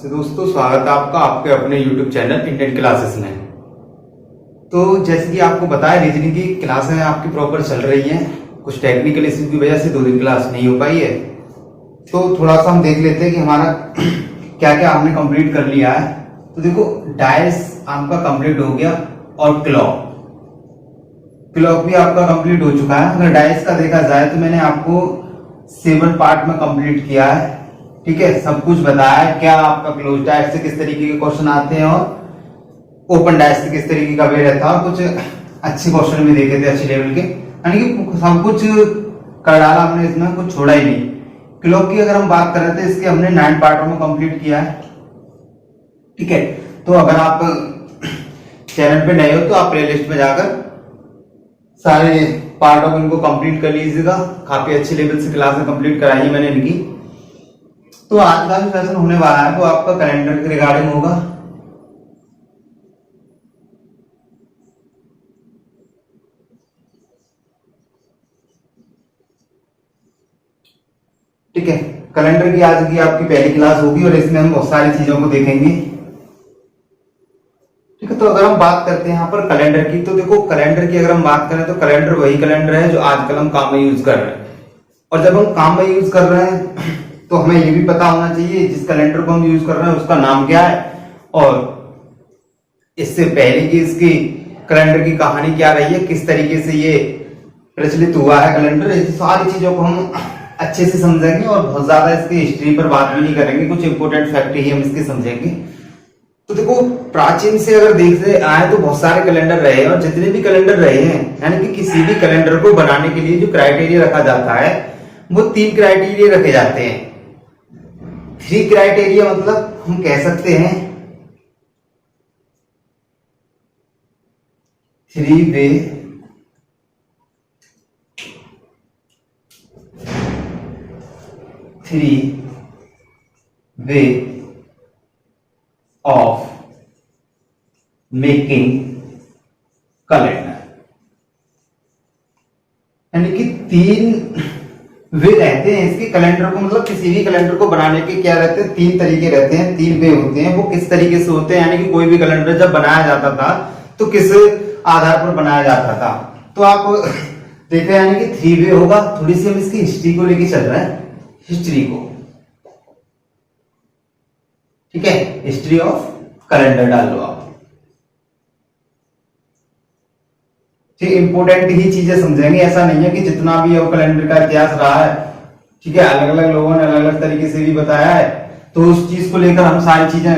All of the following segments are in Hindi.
नमस्ते दोस्तों, स्वागत है आपका आपके अपने YouTube चैनल इंडियन क्लासेस में। तो जैसे कि आपको बताया, रीजनिंग की क्लासें आपकी प्रॉपर चल रही हैं। कुछ टेक्निकल इश्यू की वजह से 2 दिन क्लास नहीं हो पाई है, तो थोड़ा सा हम देख लेते हैं कि हमारा क्या क्या हमने कंप्लीट कर लिया है। तो देखो, डायस आपका कंप्लीट हो गया और क्लॉक भी आपका कंप्लीट हो चुका है। अगर डायस का देखा जाए तो मैंने आपको 7 पार्ट में कंप्लीट किया है, ठीक है। सब कुछ बताया है, क्या आपका क्लोज डायस से किस तरीके के क्वेश्चन आते हैं और ओपन डायस से किस तरीके का वे रहता है। कुछ अच्छे क्वेश्चन भी देखे थे, अच्छे लेवल के, यानी कि सब कुछ कर डाला हमने, इसमें कुछ छोड़ा ही नहीं। क्लॉक की अगर हम बात कर रहे थे, इसके हमने 9 पार्टों में कंप्लीट किया है, ठीक है। तो अगर आप चैनल पे नए हो तो आप प्लेलिस्ट में जाकर सारे पार्ट ऑफ इनको कंप्लीट कर लीजिएगा। काफी अच्छे लेवल से क्लासें कंप्लीट कराई है मैंने इनकी। तो आज का जो सेशन होने वाला है वो आपका कैलेंडर के रिगार्डिंग होगा। ठीक है, कैलेंडर की आज की आपकी पहली क्लास होगी और इसमें हम बहुत सारी चीजों को देखेंगे, ठीक है। तो अगर हम बात करते हैं यहाँ पर कैलेंडर की, तो देखो कैलेंडर की अगर हम बात करें तो कैलेंडर वही कैलेंडर है जो आजकल हम काम में यूज कर रहे हैं। और जब हम काम में यूज कर रहे हैं तो हमें ये भी पता होना चाहिए जिस कैलेंडर को हम यूज कर रहे हैं उसका नाम क्या है, और इससे पहले की इसकी कैलेंडर की कहानी क्या रही है, किस तरीके से ये प्रचलित हुआ है कैलेंडर। इस सारी चीजों को हम अच्छे से समझेंगे और बहुत ज्यादा इसकी हिस्ट्री पर बात भी नहीं करेंगे, कुछ इंपोर्टेंट फैक्ट ही हम इसके समझेंगे। तो देखो, प्राचीन से अगर देखते आए तो बहुत सारे कैलेंडर रहे हैं, और जितने भी कैलेंडर रहे हैं, यानी कि किसी भी कैलेंडर को बनाने के लिए जो क्राइटेरिया रखा जाता है वो 3 क्राइटेरिया रखे जाते हैं। 3 क्राइटेरिया मतलब हम कह सकते हैं 3 वे ऑफ मेकिंग कैलेंडर, यानी कि 3 वे रहते हैं इसके कैलेंडर को, मतलब किसी भी कैलेंडर को बनाने के क्या रहते हैं, 3 तरीके रहते हैं, 3 वे होते हैं। वो किस तरीके से होते हैं, यानी कि कोई भी कैलेंडर जब बनाया जाता था तो किस आधार पर बनाया जाता था। तो आप देख रहे हैं, यानी कि 3 वे होगा। थोड़ी सी हम इसकी हिस्ट्री को लेके चल रहे हैं, हिस्ट्री को, ठीक है। हिस्ट्री ऑफ कैलेंडर डाल लो आप, ठीक है। इंपोर्टेंट ही चीजें समझेंगे, ऐसा नहीं है कि जितना भी कैलेंडर का इतिहास रहा है, ठीक है, अलग अलग लोगों ने अलग अलग तरीके से भी बताया है, तो उस चीज को लेकर हम सारी चीजें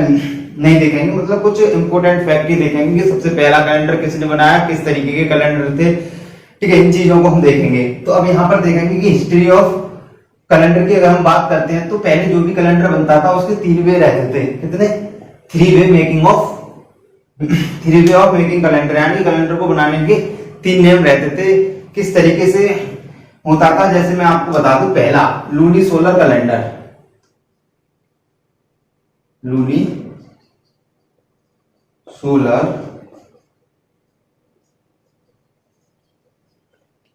नहीं देखेंगे। मतलब कुछ इंपोर्टेंट फैक्ट ही देखेंगे कि सबसे पहला कैलेंडर किसने बनाया, किस तरीके के कैलेंडर थे, ठीक है। इन चीजों को हम देखेंगे। तो अब यहाँ पर देखेंगे कि हिस्ट्री ऑफ कैलेंडर की अगर हम बात करते हैं तो पहले जो भी कैलेंडर बनता था उसके 3 वे रहते थे। कितने? 3 वे ऑफ मेकिंग कैलेंडर, यानी कैलेंडर को बनाने के 3 नियम रहते थे। किस तरीके से होता था, जैसे मैं आपको बता दूं, पहला lunisolar calendar, lunisolar,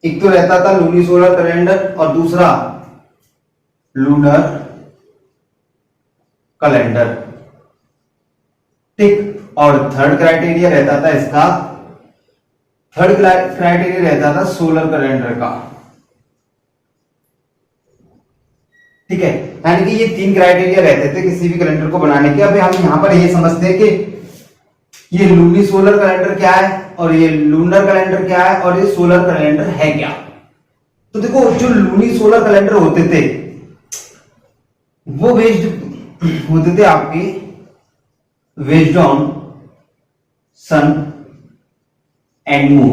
एक तो रहता था लूनी सोलर कैलेंडर और दूसरा लूनर कैलेंडर, ठीक। और थर्ड क्राइटेरिया रहता था इसका, थर्ड क्राइटेरिया रहता था सोलर कैलेंडर का, ठीक है। यानी कि ये 3 क्राइटेरिया रहते थे किसी भी कैलेंडर को बनाने के। अब हम यहां पर ये समझते हैं कि ये लूनी सोलर कैलेंडर क्या है और ये लूनर कैलेंडर क्या है और ये सोलर कैलेंडर है क्या। तो देखो, जो लूनी सोलर कैलेंडर होते थे वो बेस्ड होते थे आपके based on sun and moon,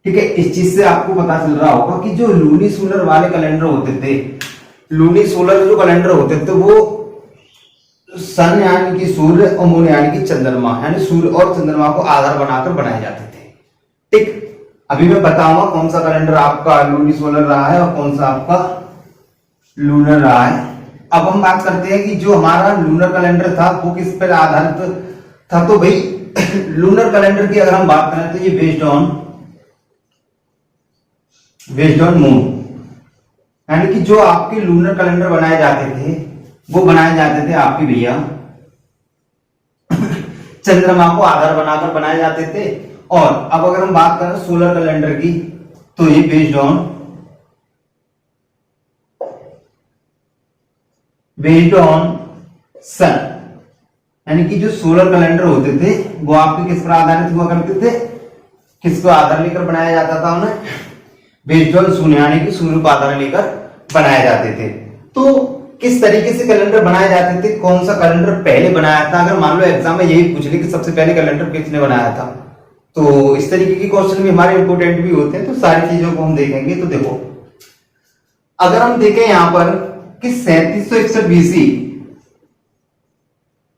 ठीक है। इस चीज से आपको पता चल रहा होगा कि जो लूनी सोलर वाले कैलेंडर होते थे, लूनी सोलर जो कैलेंडर होते थे वो सन यानी कि सूर्य और मून यानी कि चंद्रमा, यानी सूर्य और चंद्रमा को आधार बनाकर बनाए जाते थे, ठीक। अभी मैं बताऊंगा कौन सा कैलेंडर आपका लूनी सोलर रहा है और कौन सा आपका लूनर रहा है। अब हम बात करते हैं कि जो हमारा लूनर कैलेंडर था वो किस पर आधारित था। तो भाई लूनर कैलेंडर की अगर हम बात करें तो ये बेस्ड ऑन मून, यानी कि जो आपके लूनर कैलेंडर बनाए जाते थे वो बनाए जाते थे आपके भैया चंद्रमा को आधार बनाकर बनाए जाते थे। और अब अगर हम बात करें सोलर कैलेंडर की, तो ये बेस्ड ऑन सन, यानी कि जो सोलर कैलेंडर होते थे वो आपके किस पर आधारित हुआ करते थे, किसको आधार लेकर बनाया जाता था उन्हें, बेस्ड ऑन सूर्य, यानी कि सूर्य को आधार लेकर बनाए जाते थे। तो किस तरीके से कैलेंडर बनाए जाते थे, कौन सा कैलेंडर पहले बनाया था, अगर मान लो एग्जाम में यही पूछ ले कि सबसे पहले कैलेंडर किसने बनाया था, तो इस तरीके के क्वेश्चन भी हमारे इंपोर्टेंट भी होते हैं। तो सारी चीजों को हम देखेंगे। तो देखो, अगर हम देखें यहां पर कि 3761 बीसी,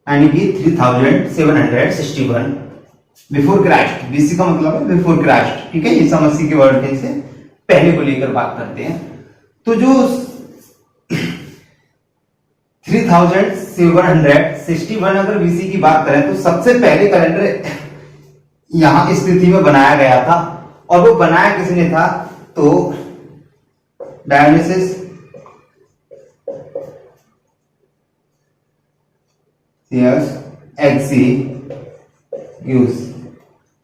यानी कि 3761 बिफोर क्राइस्ट, बीसी का मतलब है बिफोर क्राइस्ट, ठीक है, ईसा मसीह के वर्ड से पहले को लेकर बात करते हैं। तो जो 3761 अगर बीसी की बात करें, तो सबसे पहले कैलेंडर यहां इस तिथि में बनाया गया था। और वो बनाया किसने था, तो डायोनिसियस एक्जिग्यूस,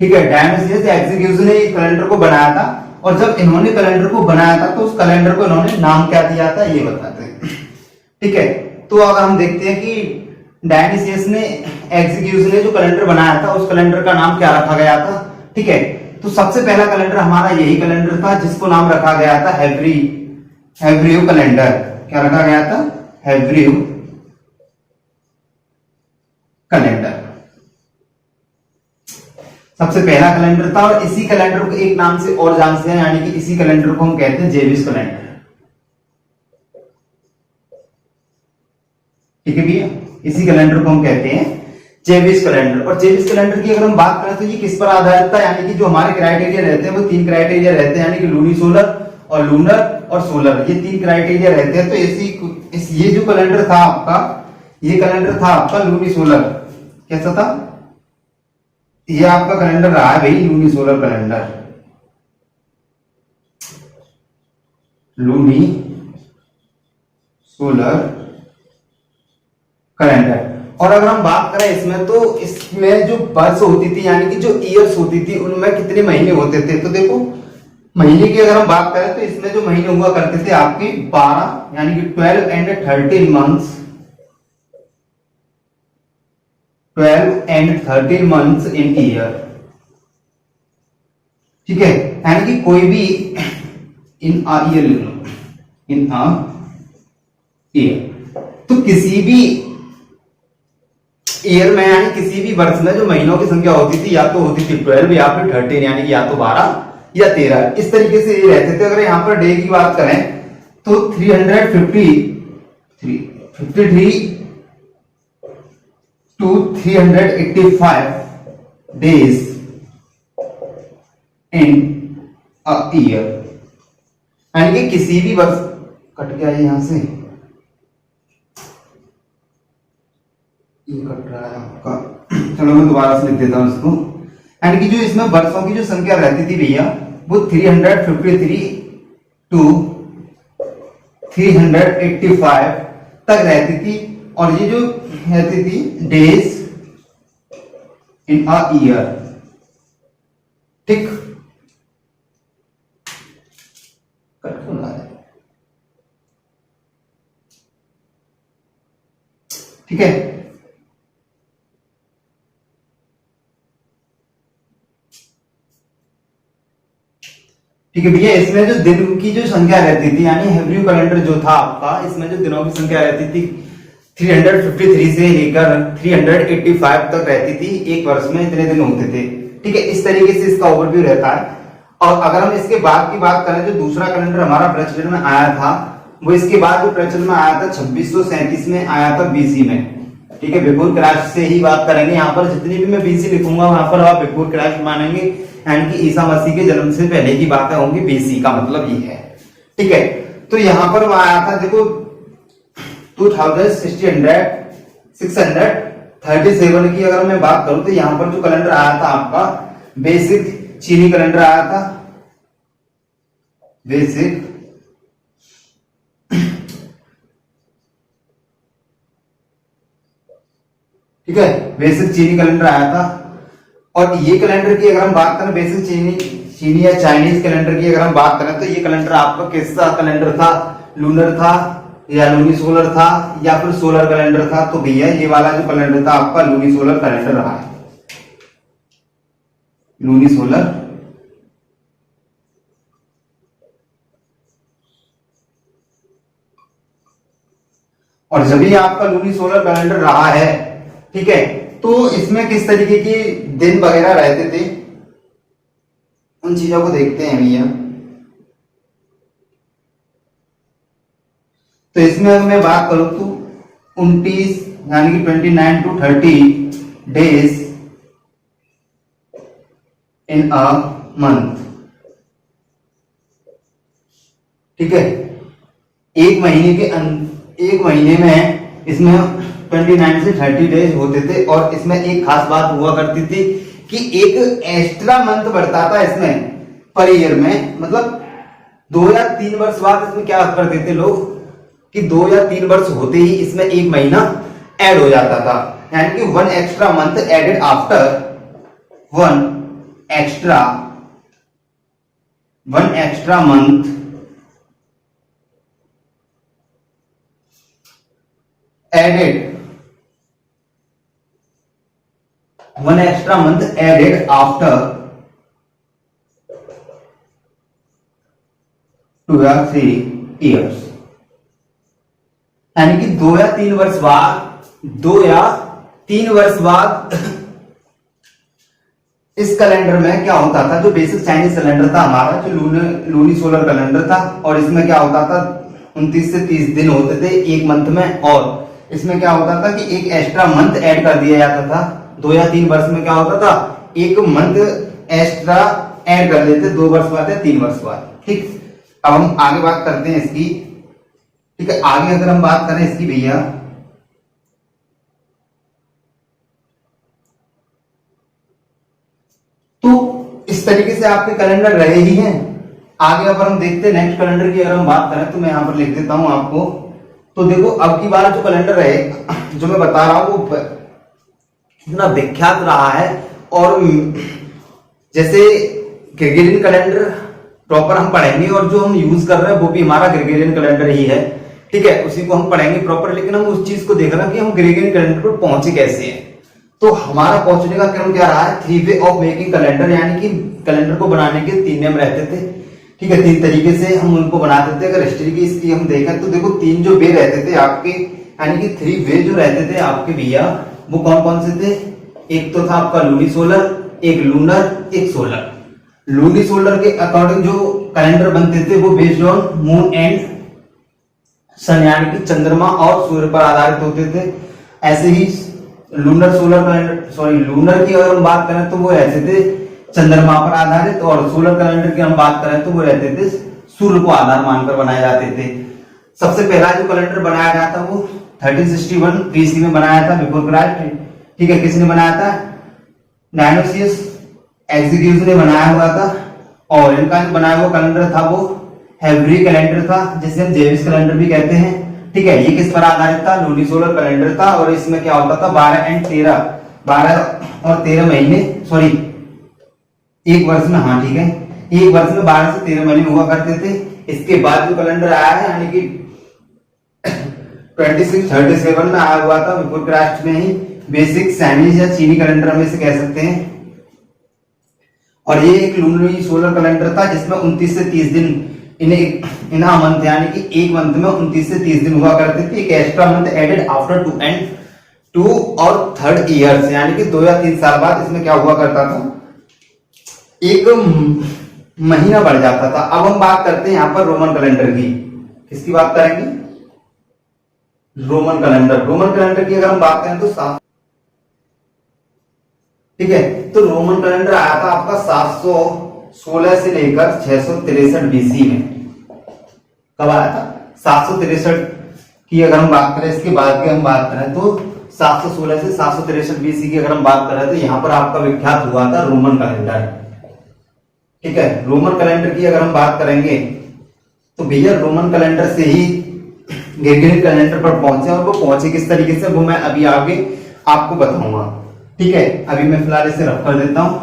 ठीक है, डायोनिसियस एक्जिग्यूस ने कैलेंडर को बनाया था। और जब इन्होंने कैलेंडर को बनाया था, तो उस कैलेंडर को इन्होंने नाम क्या दिया था, ये बताते हैं, ठीक है। तो अगर हम देखते हैं कि डायोनिसियस ने एक्जिग्यूस ने जो कैलेंडर बनाया था, उस कैलेंडर का नाम क्या रखा गया था, ठीक है। तो सबसे पहला कैलेंडर हमारा यही कैलेंडर था, जिसको नाम रखा गया था हेब्रियो कैलेंडर। क्या रखा गया था, हेब्रियो कैलेंडर सबसे पहला कैलेंडर था। और इसी कैलेंडर को एक नाम से और जानते हैं, यानी कि इसी कैलेंडर को हम कहते हैं जेविस कैलेंडर, ठीक है भैया, इसी कैलेंडर को हम कहते हैं जेविस कैलेंडर। और जेविस कैलेंडर की अगर हम बात करें, तो ये किस पर आधारित था, यानी कि जो हमारे क्राइटेरिया रहते हैं वो 3 क्राइटेरिया रहते हैं, यानी कि लूनी सोलर और लूनर और सोलर, ये 3 क्राइटेरिया रहते हैं। तो ये जो कैलेंडर था आपका, ये कैलेंडर था आपका लूनी सोलर। कैसा था, ये आपका कैलेंडर रहा है भाई, lunisolar calendar, lunisolar calendar. और अगर हम बात करें इसमें, तो इसमें जो वर्ष होती थी, यानी कि जो ईयर्स होती थी, उनमें कितने महीने होते थे, तो देखो महीने की अगर हम बात करें, तो इसमें जो महीने हुआ करते थे आपके 12, यानी कि 12 and 13 months, 12 and 13 months in year, ठीक है, यानी कि कोई भी इन अ ईयर लिख लो, इन अ ईयर। तो किसी भी ईयर में, यानी किसी भी वर्ष में जो महीनों की संख्या होती थी, या तो होती थी 12 या फिर 13, यानी कि या तो 12 या 13, इस तरीके से ये रहते थे। अगर यहां पर डे की बात करें, तो 353 to 385 days in a year, यानी कि किसी भी वर्ष, कट गया है यहां से, ये कट रहा है आपका, चलो मैं दोबारा से लिख देता हूं इसको। यानी कि जो इसमें वर्षों की जो संख्या रहती थी भैया, वो 353 to 385 तक रहती थी। और ये जो रहती थी डेज इन अ ईयर, ठीक, कट क्यों रहा है, ठीक है। ठीक है भैया, इसमें जो दिन की जो संख्या रहती थी, यानी हेब्रियो कैलेंडर जो था आपका, इसमें जो दिनों की संख्या रहती थी 353 से लेकर 385 तक रहती थी। एक वर्ष में इतने दिन होते थे, ठीक है, इस तरीके से इसका ओवरव्यू रहता है। और अगर हम इसके बाद की बात करें, जो दूसरा कैलेंडर हमारा प्रचलन में आया था, वो इसके बाद जो प्रचलन में आया था 2637 में आया था बीसी में, ठीक है, बिफोर क्राइस्ट से ही बात करेंगे। यहाँ पर जितनी भी मैं बीसी लिखूंगा, वहां पर आप बिफोर क्राइस्ट मानेंगे, यानी कि ईसा मसीह के जन्म से पहले की बातें होंगी, बीसी का मतलब ये है, ठीक है। तो यहां पर वो आया था, देखो 637 की अगर मैं बात करूं, तो यहां पर जो कैलेंडर आया था आपका, बेसिक चीनी कैलेंडर आया था, बेसिक ठीक है, बेसिक चीनी कैलेंडर आया था। और ये कैलेंडर की अगर हम बात करें, बेसिक चीनी या चाइनीज कैलेंडर की अगर हम बात करें, तो ये कैलेंडर आपका कैसा कैलेंडर था, लूनर था या लूनी सोलर था या फिर सोलर कैलेंडर था? तो भैया ये वाला जो कैलेंडर था आपका लूनी सोलर कैलेंडर रहा है, लूनी सोलर। और जब भी आपका लूनी सोलर कैलेंडर रहा है, ठीक है, तो इसमें किस तरीके के दिन वगैरह रहते थे, उन चीजों को देखते हैं भैया। तो इसमें अगर मैं बात करूं तो 29 यानी कि 29 to 30 days in a month, ठीक है। एक महीने में इसमें 29 से 30 डेज होते थे। और इसमें एक खास बात हुआ करती थी कि एक एक्स्ट्रा मंथ बढ़ता था इसमें पर ईयर में, मतलब 2 या 3 वर्ष बाद इसमें क्या करते थे लोग कि 2 या 3 वर्ष होते ही इसमें एक महीना ऐड हो जाता था, यानी कि 1 extra month added after 1 extra month added after 2 या 3 years, यानी कि 2 या 3 वर्ष बाद इस कैलेंडर में क्या होता था, जो बेसिक चाइनीज कैलेंडर था हमारा, जो लूनी सोलर कैलेंडर था, और इसमें क्या होता था 29 से 30 दिन होते थे एक मंथ में। और इसमें क्या होता था कि एक एक्स्ट्रा मंथ ऐड कर दिया जाता था। 2 या 3 वर्ष में क्या होता था, एक मंथ एक्स्ट्रा ऐड कर देते 2 वर्ष बाद या 3 वर्ष बाद, ठीक। अब हम आगे बात करते हैं इसकी, ठीक है। आगे अगर हम बात करें इसकी भैया, तो इस तरीके से आपके कैलेंडर रहे ही हैं। आगे अगर हम देखते हैं नेक्स्ट कैलेंडर की अगर हम बात करें, तो मैं यहां पर लिख देता हूं आपको। तो देखो अब की बार जो कैलेंडर है जो मैं बता रहा हूं वो कितना विख्यात रहा है। और जैसे ग्रेगोरियन कैलेंडर प्रॉपर हम पढ़ेंगे, और जो हम यूज कर रहे हैं वो भी हमारा ग्रेगोरियन कैलेंडर ही है, ठीक है, उसी को हम पढ़ेंगे प्रॉपर। लेकिन हम उस चीज को देख रहे हैं कि हम ग्रेगोरियन कैलेंडर पर पहुंचे कैसे हैं। तो हमारा पहुंचने का क्रम क्या रहा है, 3 वे ऑफ मेकिंग कैलेंडर, यानी कि कैलेंडर को बनाने के 3 नियम रहते थे, ठीक है। 3 तरीके से हम उनको बनाते थे। अगर हिस्ट्री की इसकी हम देखें तो देखो 3 जो वे रहते थे आपके, यानी कि 3 वे जो रहते थे आपके भैया, वो कौन कौन से थे? एक तो था आपका लूनी सोलर, एक लूनर, एक सोलर। लूनी सोलर के अकॉर्डिंग जो कैलेंडर बनते थे वो बेस्ड ऑन मून एंड सन, यानी कि चंद्रमा और सूर्य पर आधारित होते थे। ऐसे ही लूनर की अगर हम बात करें तो वो रहते थे चंद्रमा पर आधारित, और सोलर कैलेंडर की हम बात करें तो वो रहते थे सूर्य को आधार मानकर बनाए जाते थे। सबसे पहला जो कैलेंडर बनाया गया था वो 1361 BC में बनाया था, बिफोर क्राइस्ट, ठीक है। किसने बनाया था? डायोनिसियस एक्जिक्यूस ने बनाया हुआ था। और इनका जो बनाया हुआ कैलेंडर था वो हेब्री कैलेंडर था, जिसे हम जेविस कैलेंडर भी कहते हैं, ठीक है। ये किस पर आधारित था? लूनी सोलर कैलेंडर था। और इसमें क्या होता था, 12 और 13 महीने, सॉरी एक वर्ष में, हाँ ठीक है, एक वर्ष में 12 से 13 महीने हुआ करते थे। इसके बाद जो कैलेंडर आया है, यानी कि 2637 में आया हुआ था, बिफोर क्राइस्ट में ही, बेसिक चाइनीज या चीनी कैलेंडर हम इसे कह सकते हैं। और ये एक लूनी सोलर कैलेंडर था जिसमें 29 से 30 दिन इन अ मंथ, यानी कि एक मंथ में 29 से 30 दिन हुआ करते थे। एक एक्स्ट्रा मंथ एडेड आफ्टर 2 और 3 ईयर्स, यानी कि 2 या 3 साल बाद इसमें क्या हुआ करता था, एक महीना बढ़ जाता था। अब हम बात करते हैं यहाँ पर रोमन कैलेंडर की। किसकी बात करेंगे? रोमन कैलेंडर की अगर हम बात करें तो ठीक है, तो रोमन कैलेंडर आया था आपका 716 से लेकर 663 BC में। कब आया था? 763 की अगर हम बात करें, इसके बाद की हम बात करें तो 716 से 763 BC की अगर हम बात करें तो यहाँ पर आपका विख्यात हुआ था रोमन कैलेंडर, ठीक है। रोमन कैलेंडर की अगर हम बात करेंगे तो भैया रोमन कैलेंडर से ही ग्रेगोरियन कैलेंडर पर पहुंचे, और वो पहुंचे किस तरीके से वो मैं अभी आगे आपको बताऊंगा। ठीक है, अभी मैं फिलहाल इसे रफ कर देता हूं।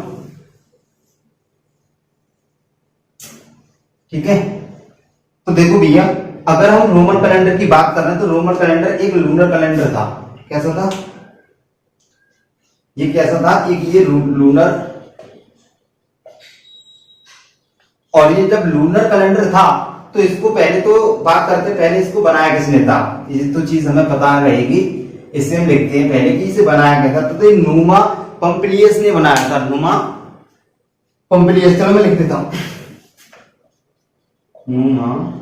ठीक है, तो देखो भैया, अगर हम रोमन कैलेंडर की बात कर रहे हैं तो रोमन कैलेंडर एक लूनर कैलेंडर था। कैसा था ये? कैसा था? एक ये लूनर, और ये जब लूनर कैलेंडर था तो इसको पहले तो बात करते, पहले इसको बनाया किसने था, ये तो चीज हमें पता रहेगी। इसे हम लिखते हैं पहले कि इसे बनाया गया था, तो ये न्यूमा पंपिलियस ने बनाया था। न्यूमा पंपिलियस, चलो मैं लिख देता हूं, न्यूमा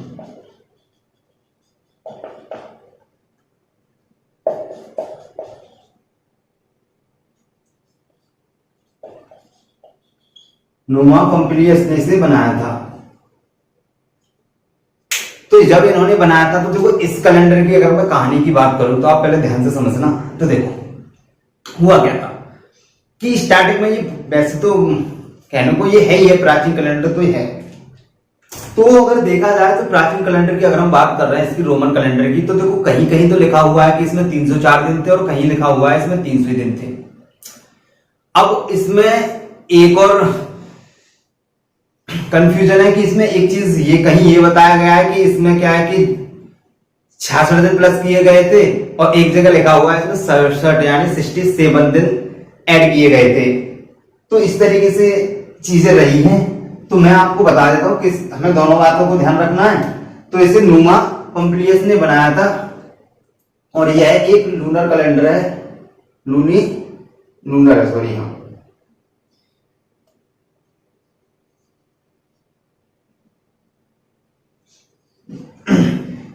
नुमा पंपिलियस ने इसे बनाया था। तो जब इन्होंने बनाया था तो देखो, इस कैलेंडर की अगर मैं कहानी की बात करूं तो आप पहले ध्यान से समझना। तो देखो हुआ क्या था कि स्टार्टिंग में ये, वैसे तो कहने को ये है ही है, प्राचीन कैलेंडर तो ये है। तो अगर देखा जाए तो प्राचीन कैलेंडर की अगर हम बात कर रहे हैं, इसकी रोमन कैलेंडर की, तो देखो कहीं कहीं तो लिखा हुआ है कि इसमें 304 दिन थे और कहीं लिखा हुआ है इसमें 300 दिन थे। अब इसमें एक और कंफ्यूजन है कि इसमें एक चीज ये कहीं ये बताया गया है कि इसमें क्या है कि 66 दिन प्लस किए गए थे, और एक जगह लिखा हुआ है इसमें 67 यानी 67 दिन ऐड किए गए थे। तो इस तरीके से चीजें रही हैं। तो मैं आपको बता देता हूं कि हमें दोनों बातों को ध्यान रखना है। तो इसे न्यूमा पंपिलियस ने बनाया था, और यह एक लूनर कैलेंडर है, लूनर है, सॉरी, हाँ।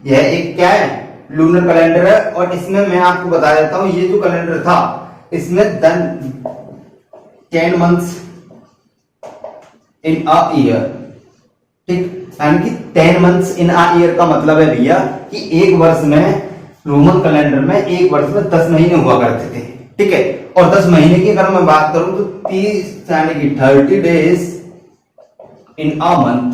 यह एक क्या है, लूनर कैलेंडर है। और इसमें मैं आपको बता देता हूं, ये जो कैलेंडर था इसमें 10 मंथ्स इन अ ईयर। ठीक, यानी कि 10 मंथ्स इन अ ईयर का मतलब है भैया कि एक वर्ष में, रोमन कैलेंडर में एक वर्ष में 10 महीने हुआ करते थे। ठीक है, और 10 महीने की अगर मैं बात करूं तो 30 यानी कि 30 डेज इन अ मंथ,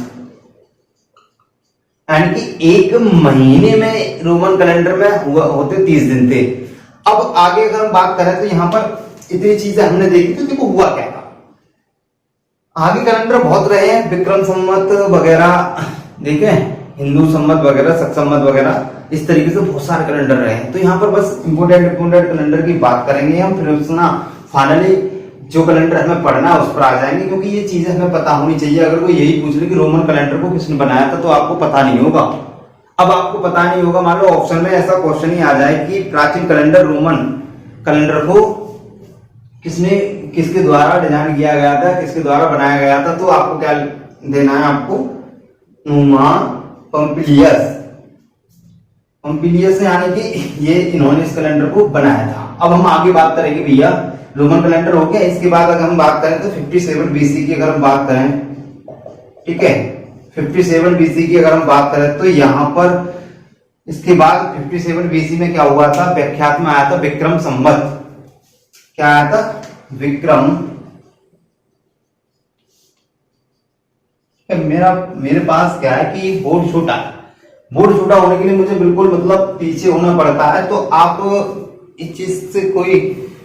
यानी कि एक महीने में रोमन कैलेंडर में हुआ होते 30 दिन थे। अब आगे अगर हम बात करें तो यहां पर इतनी चीजें हमने देखी, तो देखो हुआ क्या था। आगे कैलेंडर बहुत रहे हैं, विक्रम संवत वगैरह देखे, हिंदू संवत वगैरह, शक संवत वगैरह, इस तरीके से बहुत सारे कैलेंडर रहे हैं। तो यहाँ पर बस इंपोर्टेंट कैलेंडर की बात करेंगे हम, फिर उसना फाइनली जो कैलेंडर हमें पढ़ना है उस पर आ जाएंगे, क्योंकि ये चीजें हमें पता होनी चाहिए। अगर कोई यही पूछ ले कि रोमन कैलेंडर को किसने बनाया था, तो आपको पता नहीं होगा। अब आपको पता नहीं होगा, मान लो ऑप्शन में ऐसा क्वेश्चन ही आ जाए कि प्राचीन कैलेंडर, रोमन कैलेंडर को किसने, किसके द्वारा डिजाइन किया गया था, किसके द्वारा बनाया गया था, तो आपको क्या देना है, आपको न्यूमा पंपिलियस। पंपिलियस यानी कि ये इन्होंने इस कैलेंडर को बनाया था। अब हम आगे बात करेंगे भैया, रोमन कैलेंडर हो गया। इसके बाद अगर हम बात करें तो 57 बीसी की अगर हम बात करें, ठीक है, 57 बीसी की अगर हम बात करें तो यहां पर इसके बाद 57 बीसी में क्या हुआ था, व्याख्यात में आया था विक्रम संवत। क्या आया था? विक्रम। मेरे पास क्या है कि बोर्ड छोटा है, बोर्ड छोटा होने के लिए मुझे बिल्कुल मतलब पीछे होना पड़ता है। तो आप इस चीज से कोई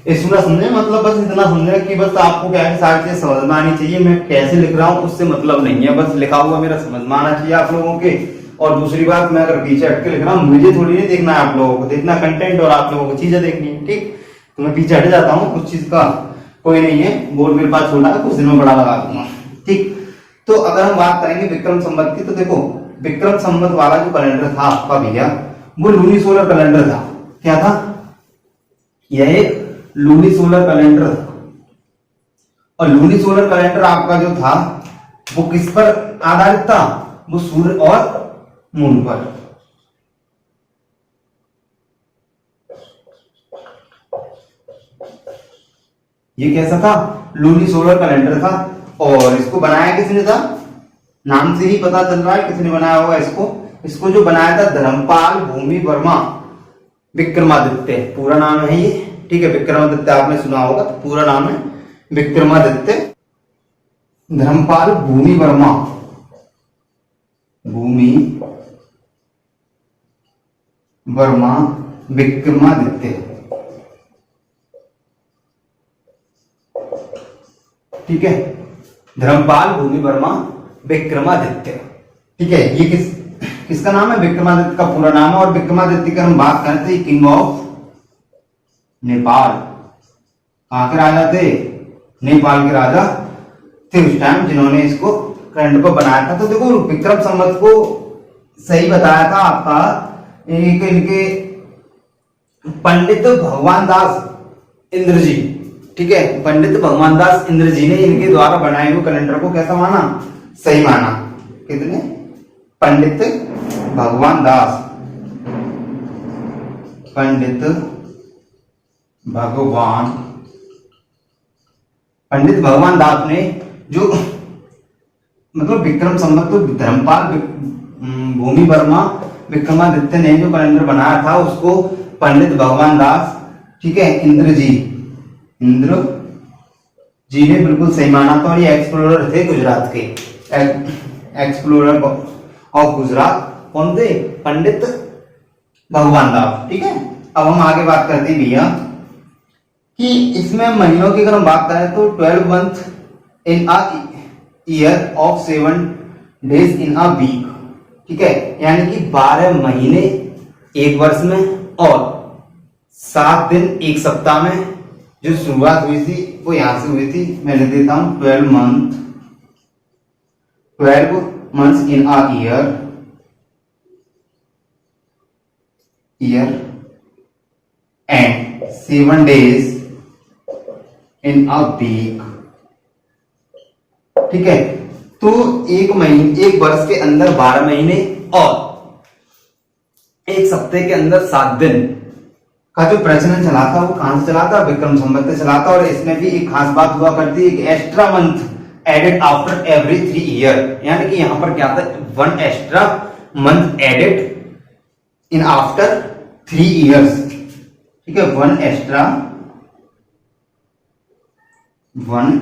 इशू ना समझे, मतलब बस इतना समझे कि बस आपको क्या है, सारी चीजें समझ में आनी चाहिए। मैं कैसे लिख रहा हूँ उससे मतलब नहीं है, बस लिखा हुआ मेरा समझ में आना चाहिए आप लोगों के। और दूसरी बात, मैं अगर पीछे हट के लिख रहा हूँ, मुझे थोड़ी नहीं देखना है आप लोगों को, देखना कंटेंट और आप लोगों को चीजें देखनी है। ठीक, तो मैं पीछे हट जाता हूँ, कुछ चीज का कोई नहीं है, बोर्ड मेरे पास छोटा है, कुछ दिन में बड़ा लगा दूंगा। ठीक, तो अगर हम बात करेंगे विक्रम संवत की, तो देखो विक्रम संवत वाला जो कैलेंडर था आपका भैया, वो लूनिसोलर कैलेंडर था। क्या था? यह एक लूनिसोलर कैलेंडर था। और लूनिसोलर कैलेंडर आपका जो था वो किस पर आधारित था? वो सूर्य और मून पर। ये कैसा था? लूनिसोलर कैलेंडर था। और इसको बनाया किसने था? नाम से ही पता चल रहा है किसने बनाया होगा इसको। इसको जो बनाया था धर्मपाल भूमि वर्मा विक्रमादित्य, पूरा नाम है ये। ठीक है, विक्रमादित्य आपने सुना होगा, तो पूरा नाम है विक्रमादित्य धर्मपाल भूमि वर्मा, भूमि वर्मा विक्रमादित्य। ठीक है, धर्मपाल भूमि वर्मा विक्रमादित्य। ठीक है, ये किसका नाम है? विक्रमादित्य का पूरा नाम है। और विक्रमादित्य की हम बात करें तो ये किंग ऑफ नेपाल, कहां के राजा थे? नेपाल के राजा थे उस टाइम, जिन्होंने इसको कैलेंडर को बनाया था। तो देखो विक्रम संवत को सही बताया था आपका इनके पंडित भगवान दास इंद्र जी। ठीक है, पंडित भगवान दास इंद्र जी ने इनके द्वारा बनाए हुए कैलेंडर को कैसा माना? सही माना। कितने? पंडित भगवान दास, पंडित भगवान दास ने जो मतलब विक्रम संवत तो धर्मपाल भूमि वर्मा विक्रमादित्य ने जो कैलेंडर बनाया था उसको पंडित भगवान दास, ठीक है, इंद्र जी ने बिल्कुल सही माना था। और ये एक्सप्लोरर थे गुजरात के, एक्सप्लोरर ऑफ गुजरात कौन थे? पंडित भगवान दास। ठीक है, अब हम आगे बात करते हैं भैया कि इसमें महीनों की अगर हम बात करें तो 12 month in a year of 7 days in a week. ठीक है, यानी कि 12 महीने एक वर्ष में और 7 दिन एक सप्ताह में। जो शुरुआत हुई थी वो यहां से हुई थी, मैं लिख देता हूं 12 months in a year and 7 days in a week. ठीक है, तो एक वर्ष के अंदर 12 महीने और एक सप्ताह के अंदर 7 दिन का जो प्रचलन चला था वो कहां से चला था? विक्रम संवत से चला था। और इसमें भी एक खास बात हुआ करती है, एक extra month added after every 3 year, यानी कि यहां पर क्या था? 1 extra month added in after 3 years. ठीक है, 1 extra month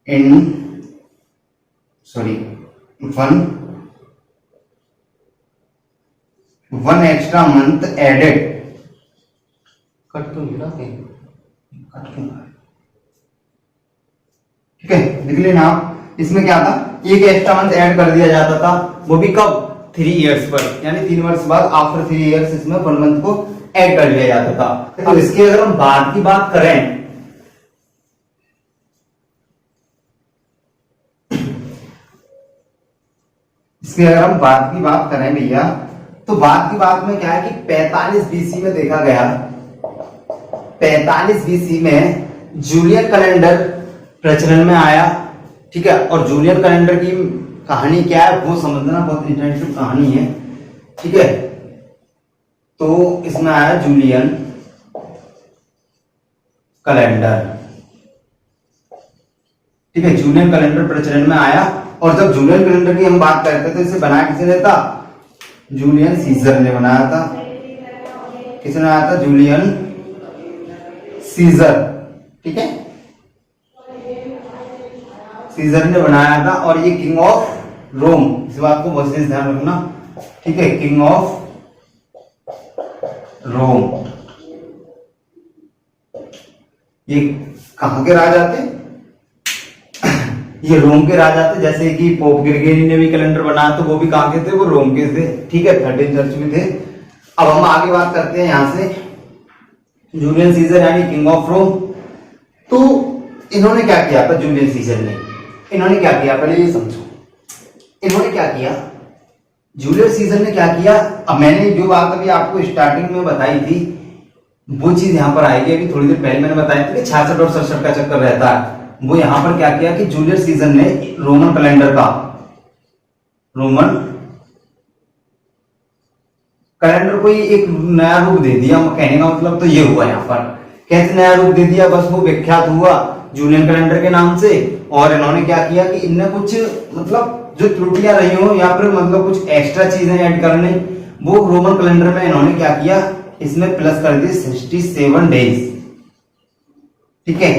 in one extra month added. कट क्यों गिरा? कट क्यों? ठीक है, देख लेना आप। इसमें क्या था? एक एक्स्ट्रा मंथ ऐड कर दिया जाता था, वो भी कब? 3 ईयर्स पर, यानी 3 वर्ष बाद आफ्टर 3 ईयर्स इसमें 1 मंथ को ऐड कर दिया जाता था। अब इसकी अगर हम बाद की बात करें भैया, तो बाद की बात में क्या है कि 45 बीसी में देखा गया, 45 बीसी में जूलियन कैलेंडर प्रचलन में आया। ठीक है, और जूलियन कैलेंडर की कहानी क्या है वो समझना बहुत इंटरेस्टिंग कहानी है। ठीक है, तो इसमें आया जूलियन कैलेंडर। ठीक है, जूलियन कैलेंडर प्रचलन में आया। और जब जूलियन कैलेंडर की हम बात करते थे तो इसे बनाया किसने था? जूलियन सीजर ने बनाया था। किसने बनाया था? Julian Caesar. ठीक है, सीजर ने बनाया था। और ये किंग ऑफ रोम, इस बात को बहुत ध्यान रखना। ठीक है, किंग ऑफ रोम, ये कहां के राजा थे? ये रोम के राजा थे। जैसे कि पोप ग्रिगोरी ने भी कैलेंडर बनाया तो वो भी कहां के थे? वो रोम के थे। ठीक है, 13 चर्च में थे। अब हम आगे बात करते हैं यहां से जूलियन सीजर यानी किंग ऑफ रोम। तो इन्होंने क्या किया था? जूलियन सीजर ने इन्होंने क्या किया पहले ये समझो। इन्होंने क्या किया? जूलियस सीजर ने क्या किया? अब मैंने जो बात अभी आपको स्टार्टिंग में बताई थी वो चीज यहां पर आएगी। अभी थोड़ी देर पहले मैंने बताया था कि 66 और 67 का चक्कर रहता है। वो यहां पर क्या किया कि जूलियस सीजर ने रोमन कैलेंडर को एक नया रूप दे दिया। कहने का मतलब तो ये हुआ, यहां पर कैसे नया रूप दे दिया? बस वो विख्यात हुआ जूलियन कैलेंडर के नाम से। और इन्होंने क्या किया कि इनने कुछ मतलब जो त्रुटियां रही हो या फिर मतलब कुछ एक्स्ट्रा चीजें ऐड करने, वो रोमन कैलेंडर में इन्होंने क्या किया? इसमें प्लस कर दी 67 डेज। ठीक है,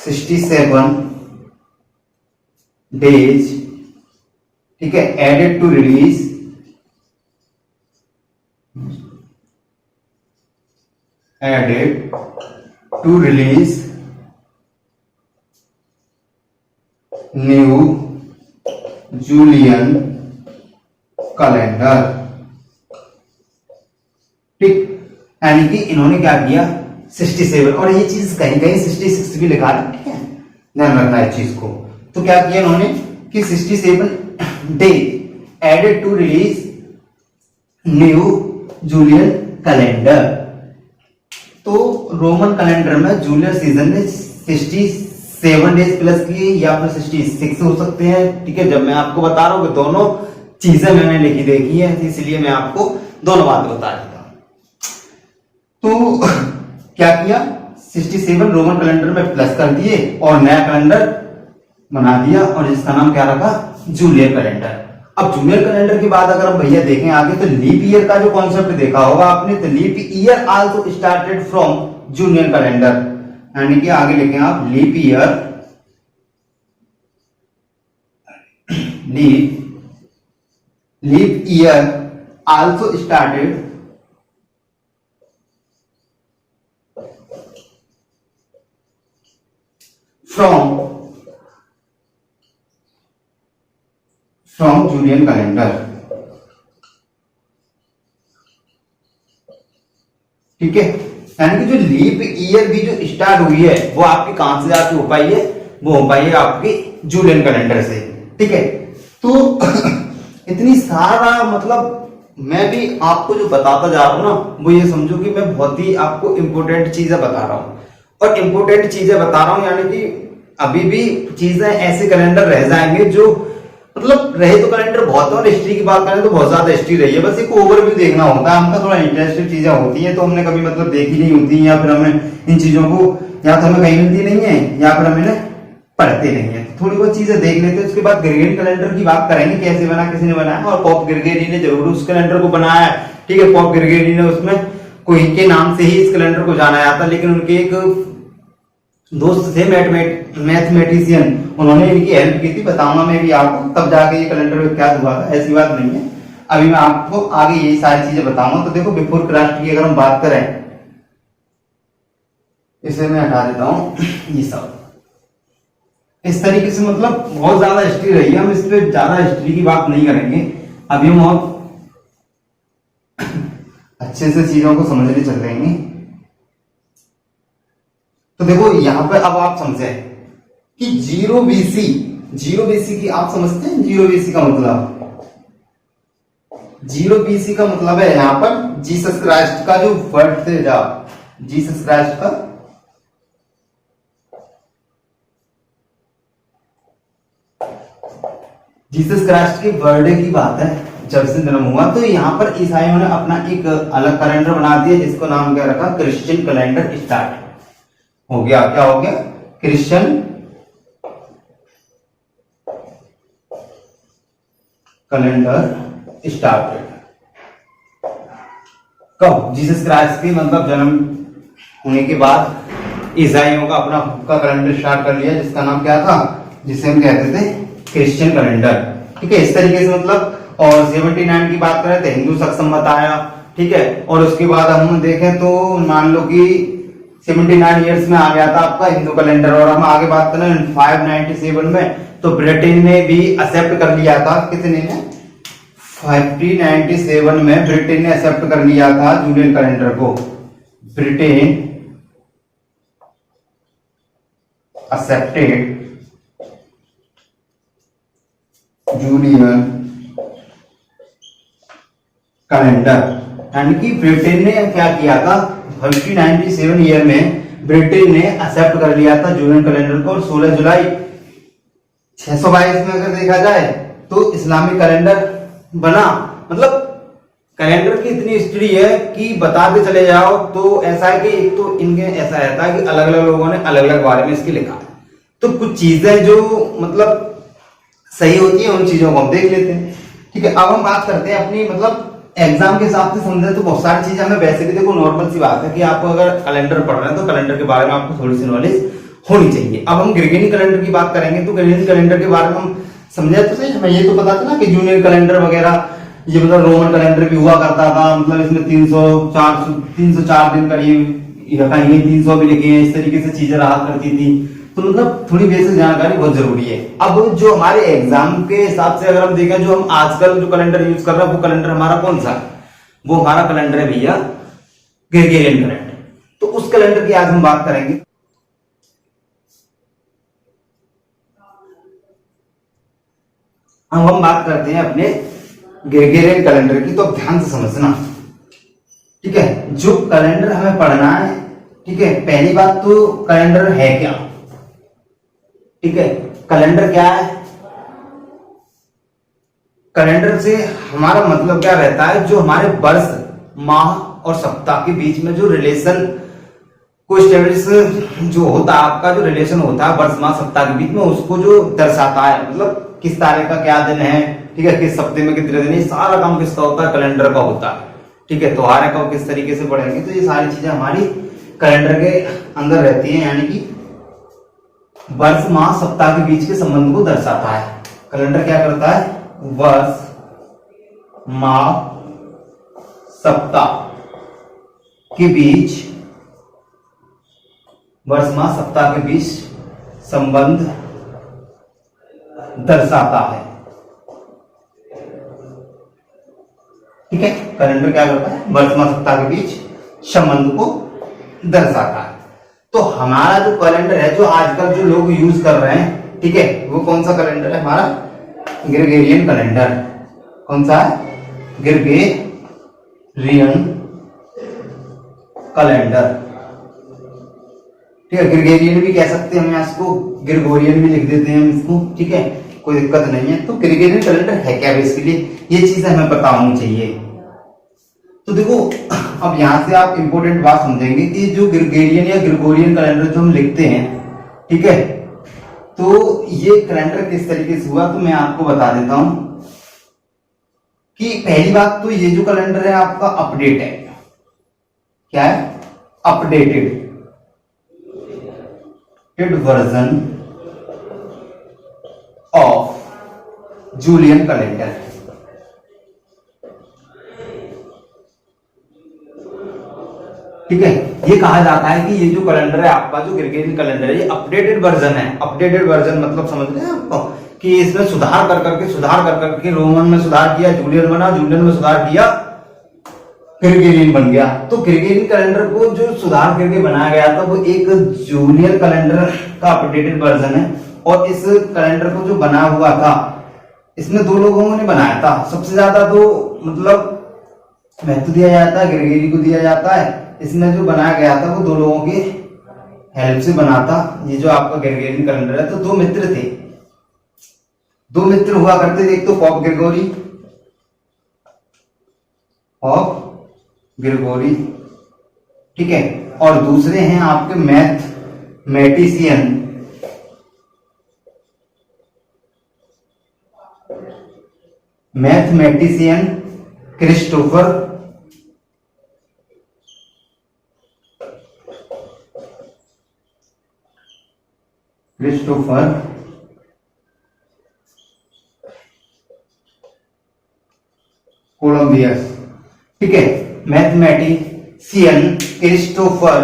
67 डेज ठीक है, added to release new Julian calendar. ठीक, यानी कि इन्होंने क्या किया 67, और ये चीज कहीं कहीं 66 भी लिखा है, ठीक है, ध्यान रखना है चीज को। तो क्या किया इन्होंने कि 67 day added to release new Julian calendar. तो रोमन कैलेंडर में जूलियन सीजन में 67 डेज प्लस किए या फिर 66 हो सकते हैं, ठीक है। जब मैं आपको बता रहा हूं कि दोनों चीजें मैंने लिखी देखी है, इसलिए मैं आपको दोनों बातें बता देता हूं। तो क्या किया 67 रोमन कैलेंडर में प्लस कर दिए और नया कैलेंडर बना दिया, और जिसका नाम क्या रखा जूलियन कैलेंडर। अब जूलियन कैलेंडर की बात अगर हम भैया देखें आगे, तो लीप ईयर का जो कॉन्सेप्ट देखा होगा आपने, तो leap year also started from Julian calendar, यानी कि आगे लिखें आप leap year also started from Julian calendar. ठीक है, यानी कि जो लीप ईयर भी जो स्टार्ट हुई है वो आपकी कहां से जाके हो पाई है, वो हो पाई है आपकी जूलियन कैलेंडर से। ठीक है, तो इतनी सारा मतलब मैं भी आपको जो बताता जा रहा हूं ना, वो ये समझो कि मैं बहुत ही आपको इंपॉर्टेंट चीजें बता रहा हूं, और इंपॉर्टेंट चीजें बता रहा हूं यानी कि अभी भी चीजें ऐसे कैलेंडर रह जाएंगे जो मतलब रहे तो कैलेंडर बहुत है, और हिस्ट्री की बात करें तो बहुत ज्यादा हिस्ट्री रही है, बस एक ओवरव्यू देखना होता है हमका। थोड़ा इंटरेस्टिंग चीजें होती हैं तो हमने कभी मतलब देखी नहीं होती, या फिर हमें इन चीजों को या तो हमें कहीं मिलती नहीं है या फिर हमें पढ़ते नहीं है, तो थोड़ी बहुत चीजें देख लेते हैं। उसके बाद ग्रेगोरियन कैलेंडर की बात करेंगे, कैसे बना, किसी ने बनाया, और पॉप ग्रेगोरी ने जरूर उस कैलेंडर को बनाया है। ठीक है, पॉप ग्रेगोरी ने उसमें कोई के नाम से ही इस कैलेंडर को जाना जाता, लेकिन उनके एक दोस्त थे मैथमेटिशियन, उन्होंने इनकी हेल्प की थी, बताऊंगा मैं भी आपको, तब जाके ये कैलेंडर विख्यात हुआ था, ऐसी बात नहीं है। अभी मैं आपको आगे यही सारी चीजें बताऊंगा। तो देखो बिफोर क्रास्ट की अगर हम बात करें, इसे मैं हटा देता हूं, ये सब इस तरीके से मतलब बहुत ज्यादा हिस्ट्री रही है, हम इस पे ज्यादा हिस्ट्री की बात नहीं करेंगे, अभी हम बहुत अच्छे से चीजों को समझने चल रहे हैं। तो देखो यहां पर अब आप समझे कि जीरो बीसी की आप समझते हैं, जीरो बीसी का मतलब है यहां पर जीसस क्राइस्ट का जो बर्थ थे, जीसस क्राइस्ट का की बर्थडे की बात है, जब से जन्म हुआ। तो यहाँ पर ईसाइयों ने अपना एक अलग कैलेंडर बना दिया, जिसको नाम क्या रखा, क्रिश्चियन कैलेंडर स्टार्ट हो गया। क्या हो गया, क्रिश्चियन कैलेंडर स्टार्टेड। कब, जीसस क्राइस्ट की मतलब जन्म होने के बाद ईसाइयों का अपना खुद का कैलेंडर स्टार्ट कर लिया, जिसका नाम क्या था, जिसे हम कहते थे क्रिश्चियन कैलेंडर। ठीक है, इस तरीके से मतलब। और 79 की बात करें तो हिंदू शक संवत आया। ठीक है, और उसके बाद हम देखें तो मान लो कि 79 ईयर्स में आ गया था आपका हिंदू कैलेंडर। और हम आगे बात करें 597 में, तो ब्रिटेन ने भी एक्सेप्ट कर लिया था, कितने ने, 597 में ब्रिटेन ने एक्सेप्ट कर लिया था जूलियन कैलेंडर को। ब्रिटेन एक्सेप्टेड जूलियन कैलेंडर, यानी कि ब्रिटेन ने क्या किया था, 597 ईयर में ब्रिटेन ने एक्सेप्ट कर लिया था जूलियन कैलेंडर को। और 16 जुलाई 622 में अगर देखा जाए तो इस्लामिक कैलेंडर बना। मतलब कैलेंडर की इतनी हिस्ट्री है कि बताते चले जाओ तो ऐसा है कि एक तो इनके ऐसा रहता है कि अलग अलग लोगों ने अलग अलग बारे में इसकी लिखा है, तो कुछ चीजें जो मतलब सही होती है उन चीजों को हम देख लेते हैं। ठीक है, अब हम बात करते हैं अपनी मतलब एग्जाम के हिसाब से समझे तो बहुत सारी चीजें हमें वैसे भी देखो नॉर्मल सी बात है कि आपको अगर कैलेंडर पढ़ रहे हैं तो कैलेंडर के बारे में आपको थोड़ी सी नॉलेज होनी चाहिए। अब हम ग्रेगोरियन कैलेंडर की बात करेंगे तो ग्रेगोरियन कैलेंडर के बारे में हम समझा तो सही। हमें ये तो पता था ना कि जूनियर कैलेंडर वगैरह, ये मतलब रोमन कैलेंडर भी हुआ करता था, मतलब इसमें 304 दिन करीब, कहीं 300 भी लिखे हैं, इस तरीके से चीजें रहा करती थी। तो मतलब थोड़ी बेसिक जानकारी बहुत जरूरी है। अब जो हमारे एग्जाम के हिसाब से अगर हम देखें, जो हम आजकल जो कैलेंडर यूज कर रहे हैं वो कैलेंडर हमारा कौन सा है? वो हमारा कैलेंडर है भैया ग्रेगोरियन कैलेंडर। तो उस कैलेंडर की आज हम बात करेंगे। अब हम बात करते हैं अपने ग्रेगोरियन कैलेंडर की, तो ध्यान से समझना, ठीक है। जो कैलेंडर हमें पढ़ना है, ठीक है, पहली बात तो कैलेंडर है क्या, ठीक है। कैलेंडर क्या है? कैलेंडर से हमारा मतलब क्या रहता है? जो हमारे वर्ष, माह और सप्ताह के बीच में जो रिलेशन को स्टेब्लिश जो होता है, आपका जो रिलेशन होता है वर्ष, माह, सप्ताह के बीच में, उसको जो दर्शाता है, मतलब किस तारीख का क्या दिन है, ठीक है, किस हफ्ते में कितने दिन है, सारा काम किसका होता है? कैलेंडर का होता है, ठीक है। त्योहार कब किस तरीके से पड़ेंगे, तो ये सारी चीजें हमारी कैलेंडर के अंदर रहती है, यानी कि वर्ष, माह, सप्ताह के बीच के संबंध को दर्शाता है। कैलेंडर क्या करता है? वर्ष, माह, सप्ताह के बीच, वर्ष, माह, सप्ताह के बीच संबंध दर्शाता है, ठीक है। कैलेंडर क्या करता है? वर्ष, माह, सप्ताह के बीच संबंध को दर्शाता है। तो हमारा जो कैलेंडर है, जो आजकल जो लोग यूज कर रहे हैं, ठीक है, वो कौन सा कैलेंडर है? हमारा ग्रेगोरियन कैलेंडर। कौन सा है? ग्रेगोरियन कैलेंडर, ठीक है। ग्रेगोरियन भी कह सकते हैं हम, इसको ग्रेगोरियन भी लिख देते हैं हम इसको, ठीक है, कोई दिक्कत नहीं है। तो ग्रेगोरियन कैलेंडर है क्या बेसिकली, ये चीजें हमें पता होनी चाहिए। तो देखो, अब यहां से आप इंपॉर्टेंट बात समझेंगे कि जो ग्रेगोरियन या ग्रेगोरियन कैलेंडर जो हम लिखते हैं, ठीक है, तो ये कैलेंडर किस तरीके से हुआ, तो मैं आपको बता देता हूं कि पहली बात तो ये जो कैलेंडर है आपका अपडेट है। क्या है? Updated version of Julian calendar, ठीक है। ये कहा जाता है कि ये जो कैलेंडर है आपका, जो ग्रेगोरियन कैलेंडर है, ये अपडेटेड वर्जन है। अपडेटेड वर्जन मतलब समझ रहे हैं आपको, कि इसमें सुधार कर करके रोमन में सुधार किया, जूलियन बना, जूलियन में सुधार किया, ग्रेगोरियन बन गया। तो ग्रेगोरियन कैलेंडर को जो सुधार करके बनाया गया था वो एक जूलियन कैलेंडर का अपडेटेड वर्जन है। और इस कैलेंडर को जो बना हुआ था, इसमें दो लोगों ने बनाया था। सबसे ज्यादा तो मतलब महत्व दिया जाता है ग्रेगोरी को दिया जाता है। इसमें जो बनाया गया था वो दो लोगों की हेल्प से बना था। ये जो आपका ग्रेगोरियन कैलेंडर है, तो दो मित्र थे, दो मित्र हुआ करते थे। एक तो पोप ग्रेगोरी, ठीक है, और दूसरे हैं आपके मैथमेटिशियन क्रिस्टोफर कोलंबियस, ठीक है। मैथमेटिशियन क्रिस्टोफर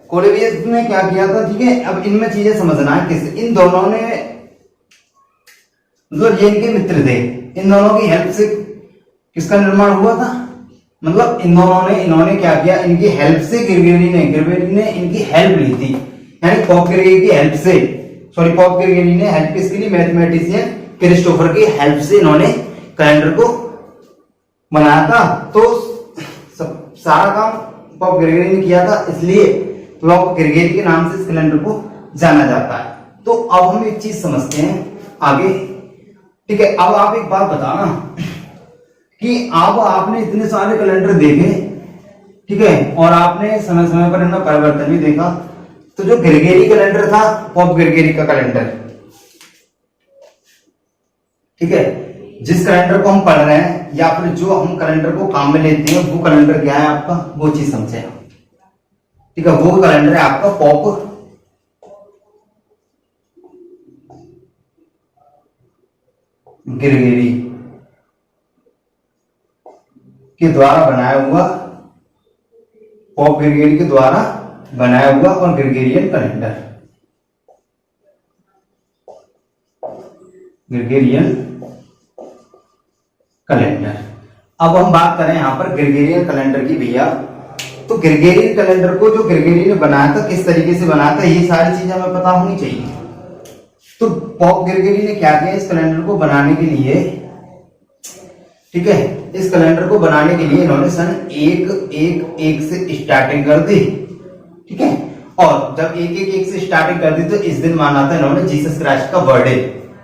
कोलंबियस ने क्या किया था, ठीक है। अब इनमें चीजें समझना है किस, इन दोनों ने मतलब ये इनके मित्र थे, इन दोनों की हेल्प से किसका निर्माण हुआ था, मतलब इन्होंने क्या किया, इनकी हेल्प से ग्रेगोरी ने इनकी हेल्प ली थी, यानी पोप ग्रेगोरी की हेल्प से, पोप ग्रेगोरी ने हेल्प किसके लिए? मैथमेटिशियन क्रिस्टोफर की हेल्प से इन्होंने कैलेंडर को बनाया था। तो सारा काम पोप ग्रेगोरी ने किया था, इसलिए पोप ग्रेगोरी के नाम से इस कैलेंडर को जाना जाता है। तो अब हम एक चीज समझते हैं आगे, ठीक है। अब आप एक बात बताना कि अब आपने इतने सारे कैलेंडर देखे, ठीक है, और आपने समय समय पर इनमें परिवर्तन भी देखा। तो जो ग्रेगोरी कैलेंडर था, पोप ग्रेगोरी का कैलेंडर, ठीक है, जिस कैलेंडर को हम पढ़ रहे हैं या फिर जो हम कैलेंडर को काम में लेते हैं, वो कैलेंडर क्या है आपका, वो चीज समझे, ठीक है। वो कैलेंडर है आपका पोप ग्रिगोरी के द्वारा बनाया हुआ, पोप ग्रिगोरी के द्वारा बनाया हुआ और ग्रिगोरियन कैलेंडर, ग्रिगोरियन कैलेंडर। अब हम बात करें यहां पर ग्रिगोरियन कैलेंडर की भैया, तो ग्रिगोरियन कैलेंडर को जो ग्रिगोरी ने बनाया था किस तरीके से बनाया था, ये सारी चीजें हमें पता होनी चाहिए। तो पोप ग्रिगोरी ने क्या किया इस कैलेंडर को बनाने के लिए, ठीक है, इस कैलेंडर को बनाने के लिए इन्होंने सन 111 से स्टार्टिंग कर दी, ठीक है। और जब 111 से स्टार्टिंग कर दी तो इस दिन माना था इन्होंने जीसस क्राइस्ट का birthday,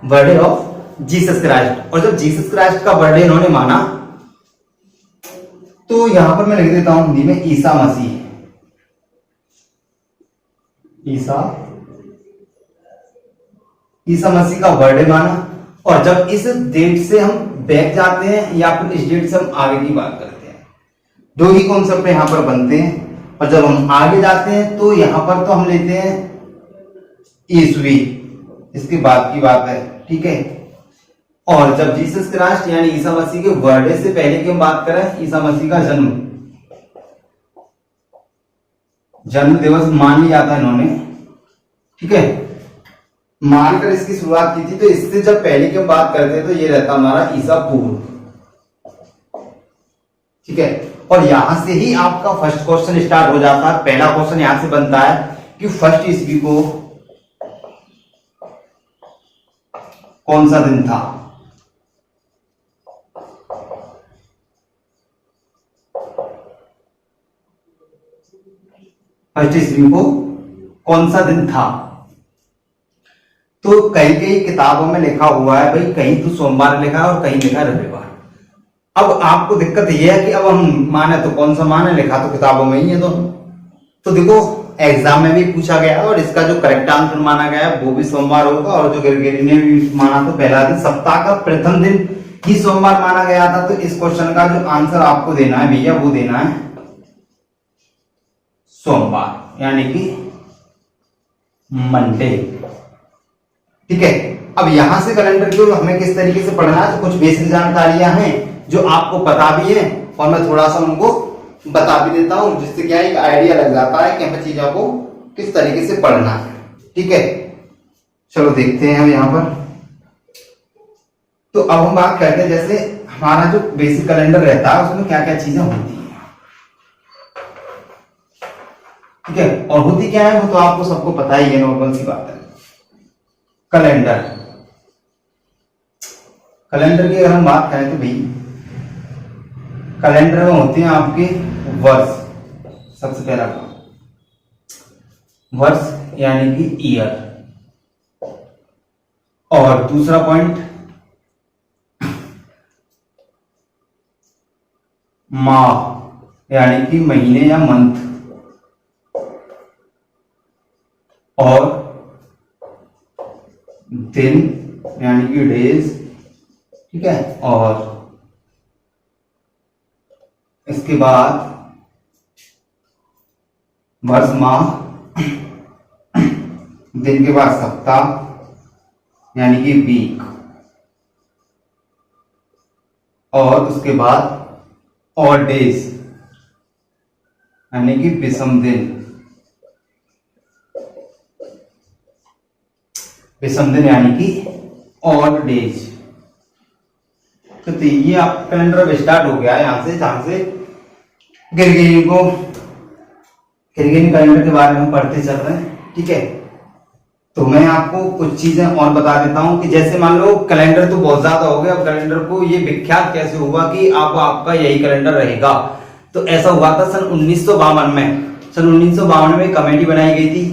birthday of Jesus Christ. और जब जीसस क्राइस्ट का बर्थडे इन्होंने माना तो यहां पर मैं लिख देता हूं हिंदी में ईसा मसीह, ईसा मसीह का बर्थडे माना। और जब इस डेट से हम बैक जाते हैं या फिर इस डेट से हम आगे की बात करते हैं, दो ही कॉन्सेप्ट यहां पर बनते हैं। और जब हम आगे जाते हैं तो यहां पर तो हम लेते हैं ईसवी, इसके बाद की बात है, ठीक है। और जब जीसस क्राइस्ट यानी ईसा मसीह के बर्थडे से पहले की हम बात करें, ईसा मसीह का जन्म दिवस मान लिया जाता है इन्होंने, ठीक है, मानकर इसकी शुरुआत की थी। तो इससे जब पहले की हम बात करते हैं तो ये रहता हमारा ईसा पूर्व, ठीक है। और यहां से ही आपका फर्स्ट क्वेश्चन स्टार्ट हो जाता है। पहला क्वेश्चन यहां से बनता है कि फर्स्ट ईस्वी को कौन सा दिन था, फर्स्ट ईस्वी को कौन सा दिन था। तो कई कई किताबों में लिखा हुआ है भाई, कहीं तो सोमवार लिखा है और कहीं लिखा है रविवार। अब आपको दिक्कत यह है कि अब हम माने तो कौन सा माने, लिखा तो किताबों में ही है दोनों। तो देखो एग्जाम में भी पूछा गया और इसका जो करेक्ट आंसर माना गया है वो भी सोमवार होगा। और जो ग्रिगोरी ने भी माना था पहला दिन, सप्ताह का प्रथम दिन ही सोमवार माना गया था। तो इस क्वेश्चन का जो आंसर आपको देना है भैया वो देना है सोमवार, यानी कि मंडे, ठीक है। अब यहां से कैलेंडर को हमें किस तरीके से पढ़ना है, तो कुछ बेसिक जानकारियां हैं जो आपको पता भी है और मैं थोड़ा सा उनको बता भी देता हूं, जिससे क्या एक आइडिया लग जाता है कि हमें चीजों को किस तरीके से पढ़ना है, ठीक है। चलो देखते हैं हम यहां पर। तो अब हम बात करते हैं जैसे हमारा जो बेसिक कैलेंडर रहता है उसमें क्या क्या चीजें होती है, ठीक है। और होती क्या है वो तो आपको सबको पता ही है, नॉर्मल सी बात है। कैलेंडर, कैलेंडर की अगर हम बात करें तो भाई कैलेंडर में होते हैं आपके वर्ष, सबसे पहला वर्ष यानी कि ईयर। और दूसरा पॉइंट माह यानी कि महीने या मंथ। और दिन यानी कि डेज, ठीक है। और इसके बाद वर्ष माह, दिन के बाद सप्ताह यानी कि वीक, और उसके बाद और डेज यानी कि विषम दिन, विषम दिन यानी कि ऑड डेज। तो ये आप कैलेंडर स्टार्ट हो गया है यहां से, जहां से ग्रिगोरियन कैलेंडर के बारे में पढ़ते चल रहे हैं, ठीक है। तो मैं आपको कुछ चीजें और बता देता हूं कि जैसे मान लो कैलेंडर तो बहुत ज्यादा हो गया, अब कैलेंडर को ये विख्यात कैसे हुआ कि आपका यही कैलेंडर रहेगा। तो ऐसा हुआ था सन 1952 में। सन 1952 में कमेटी बनाई गई थी,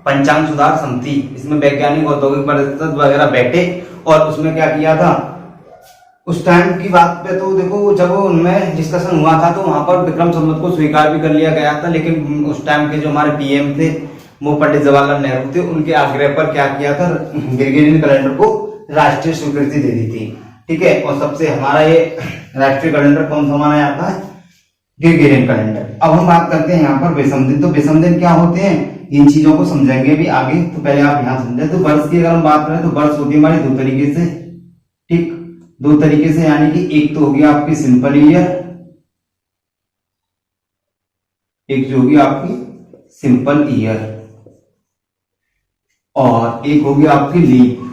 पंचांग सुधार समिति। इसमें वैज्ञानिक औद्योगिक परिषद वगैरह बैठे और उसमें क्या किया था, उस टाइम की बात पे तो देखो जब उनमें डिस्कशन हुआ था तो वहां पर विक्रम संवत को स्वीकार भी कर लिया गया था। लेकिन उस टाइम के जो हमारे पीएम थे वो पंडित जवाहरलाल नेहरू थे, उनके आग्रह पर क्या किया था, ग्रिगोरियन कैलेंडर को राष्ट्रीय स्वीकृति दे दी थी, ठीक है। और सबसे हमारा ये राष्ट्रीय कैलेंडर कौन सा माना जाता है, ग्रिगोरियन कैलेंडर। अब हम बात करते हैं यहाँ पर विषम दिन। तो विषम दिन क्या होते हैं, इन चीजों को समझेंगे भी आगे, तो पहले आप यहाँ समझे। तो वर्ष की अगर हम बात करें तो वर्ष होती है हमारी दो तरीके से, ठीक। दो तरीके से, यानी कि एक तो होगी आपकी सिंपल ईयर, एक जो होगी आपकी सिंपल ईयर, और एक होगी आपकी लीप।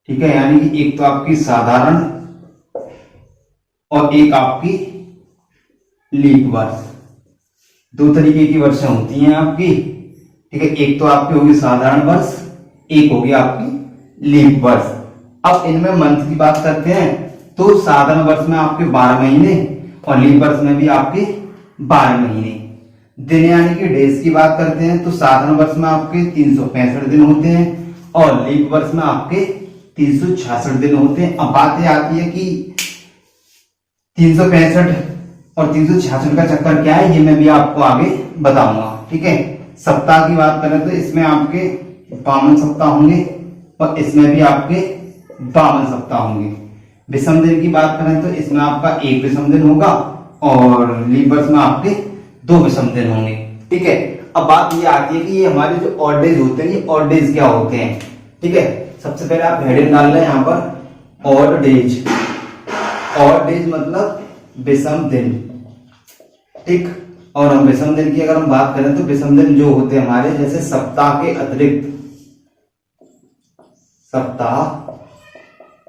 ठीक है, यानी कि एक तो आपकी साधारण और एक आपकी लीप वर्ष। दो तरीके की वर्षें होती हैं आपकी। ठीक है, एक तो आपकी होगी साधारण वर्ष, एक होगी आपकी लीप वर्ष। अब इनमें मंथ की बात करते हैं तो साधारण वर्ष में आपके 12 महीने और लीप वर्ष में भी आपके 12 महीने। दिन यानी कि डेज की बात करते हैं तो साधारण वर्ष में आपके 365 दिन होते हैं और लीप वर्ष में आपके 366 दिन होते हैं। अब बात यह आती है कि 365 और 366 का चक्कर क्या है, ये मैं भी आपको आगे बताऊंगा। ठीक है, सप्ताह की बात करें तो इसमें आपके 52 सप्ताह होंगे और इसमें भी आपके 52 सप्ताह होंगे। विषम दिन की बात करें तो इसमें आपका एक विषम दिन होगा और लीप वर्ष में आपके 2 विषम दिन होंगे। ठीक है, अब बात ये आती है कि ये हमारे जो ऑड डेज होते हैं, ये ऑड डेज क्या होते हैं। ठीक है, सबसे पहले आप हेडिंग डाल लें यहाँ पर ऑड डेज। ऑड डेज मतलब विषम दिन। ठीक, और हम विषम दिन की अगर हम बात करें तो विषम दिन जो होते हैं हमारे, जैसे सप्ताह के अतिरिक्त, सप्ताह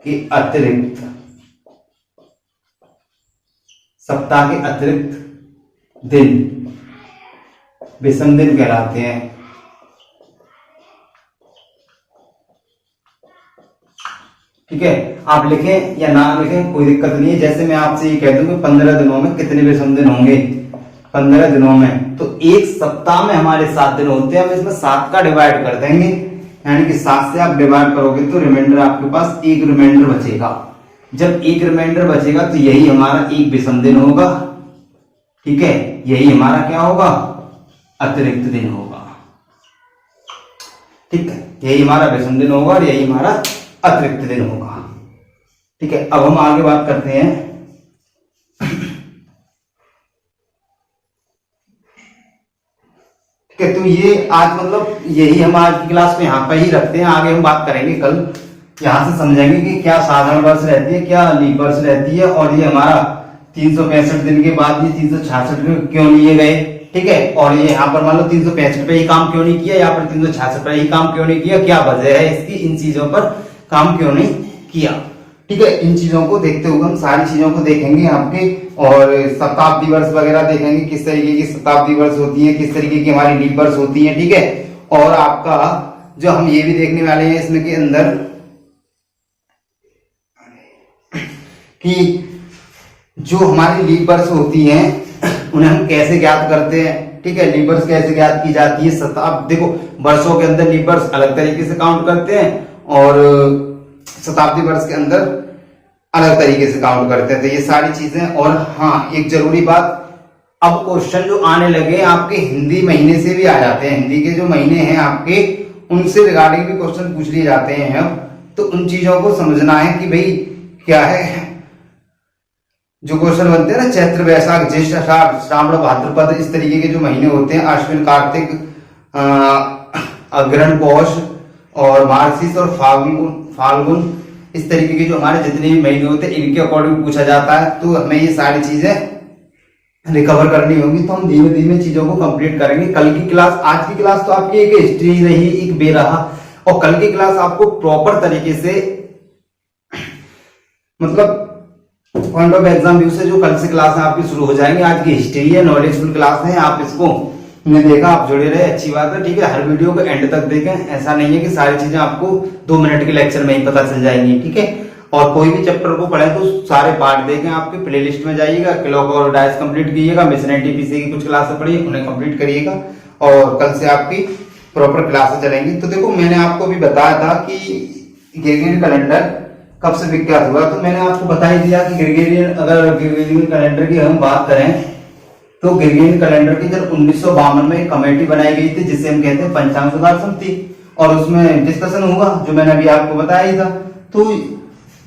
के अतिरिक्त, सप्ताह के अतिरिक्त दिन विषम दिन कहलाते हैं। ठीक है, आप लिखें या ना लिखें कोई दिक्कत नहीं है। जैसे मैं आपसे ये कह दूं कि 15 दिनों में कितने विषम दिन होंगे, 15 दिनों में तो एक सप्ताह में हमारे 7 दिन होते हैं। हम इसमें 7 का डिवाइड कर देंगे, यानी कि 7 से आप डिवाइड करोगे तो रिमाइंडर आपके पास एक रिमाइंडर बचेगा। जब एक रिमाइंडर बचेगा तो यही हमारा एक विषम दिन होगा। ठीक है, यही हमारा क्या होगा, अतिरिक्त दिन होगा। ठीक है, यही हमारा विषम दिन होगा और यही हमारा अतिरिक्त दिन होगा। ठीक है, अब हम आगे बात करते हैं। ठीक है, तो ये आज मतलब यही हम आज की क्लास में यहाँ पे ही रखते हैं। आगे हम बात करेंगे कल, यहाँ से समझेंगे कि क्या साधारण वर्ष रहती है, क्या लीप वर्ष रहती है, और ये हमारा 365 दिन के बाद ये 366 में क्यों लिए गए। ठीक है, और ये यहाँ पर मान लो 365 पे ही काम क्यों नहीं किया, यहाँ पर 366 पे ही काम क्यों नहीं किया, क्या वजह है इसकी, इन चीजों पर काम क्यों नहीं किया। ठीक है, इन चीजों को देखते हुए हम सारी चीजों को देखेंगे आपके, और शताब्दी वर्ष वगैरह देखेंगे, किस तरीके की शताब्दी वर्ष होती है, किस तरीके की हमारी लीप वर्ष होती है। ठीक है, और आपका जो हम ये भी देखने वाले हैं इसमें के अंदर कि जो हमारी लीप वर्ष होती हैं उन्हें हम कैसे ज्ञात करते हैं। ठीक है, लीप वर्ष कैसे ज्ञात की जाती है। देखो, वर्षों के अंदर लीप वर्ष अलग तरीके से काउंट करते हैं और शताब्दी वर्ष के अंदर अलग तरीके से काउंट करते हैं। तो ये सारी चीजें, और हाँ एक जरूरी बात, अब क्वेश्चन जो आने लगे आपके हिंदी महीने से भी आ जाते हैं। हिंदी के जो महीने हैं आपके, उनसे रिगार्डिंग भी क्वेश्चन पूछ लिए जाते हैं। अब तो उन चीजों को समझना है कि भाई क्या है, जो क्वेश्चन बनते हैं ना, चैत्र वैशाख ज्येष्ठ आषाढ़ श्रावण भाद्रपद, इस तरीके के जो महीने होते हैं, अश्विन कार्तिक अग्रहण पौष और मार्गशीर्ष और फाल्गुन, इस तरीके के जो हमारे जितने भी महीने होते हैं इनके अकॉर्डिंग पूछा जाता है। तो हमें ये सारी चीजें रिकवर करनी होगी, तो हम धीमे धीमे चीजों को कंप्लीट करेंगे। कल की क्लास, आज की क्लास तो आपकी एक हिस्ट्री रही, एक बे रहा, और कल की क्लास आपको प्रॉपर तरीके से, मतलब पॉइंट ऑफ एग्जाम व्यू से जो कल से क्लास है आपकी शुरू हो जाएंगे। आज की हिस्ट्री है, नॉलेजफुल क्लास है, आप इसको ने देखा, आप जुड़े रहे, अच्छी बात है। ठीक है, हर वीडियो को एंड तक देखें। ऐसा नहीं है कि सारी चीजें आपको 2 मिनट के लेक्चर में ही पता चल जाएंगी। ठीक है, और कोई भी चैप्टर को पढ़े तो सारे पार्ट देखें, आपके प्लेलिस्ट में जाइएगा, क्लॉक और डायस कंप्लीट कीजिएगा, मिशन एनटीपीसी की कुछ क्लासें पढ़ी उन्हें कंप्लीट करिएगा, और कल से आपकी प्रॉपर क्लासें चलेंगी। तो देखो, मैंने आपको भी बताया था कि ग्रेगोरियन कैलेंडर कब से विख्यात हुआ, तो मैंने आपको बता ही दिया कि ग्रेगोरियन कैलेंडर की हम बात करें तो ग्रेगोरियन कैलेंडर की जब 1952 में एक कमेटी बनाई गई थी, जिसे हम कहते हैं पंचांग सुधार समिति, और उसमें डिस्कशन हुआ जो मैंने अभी आपको बताया ही था। तो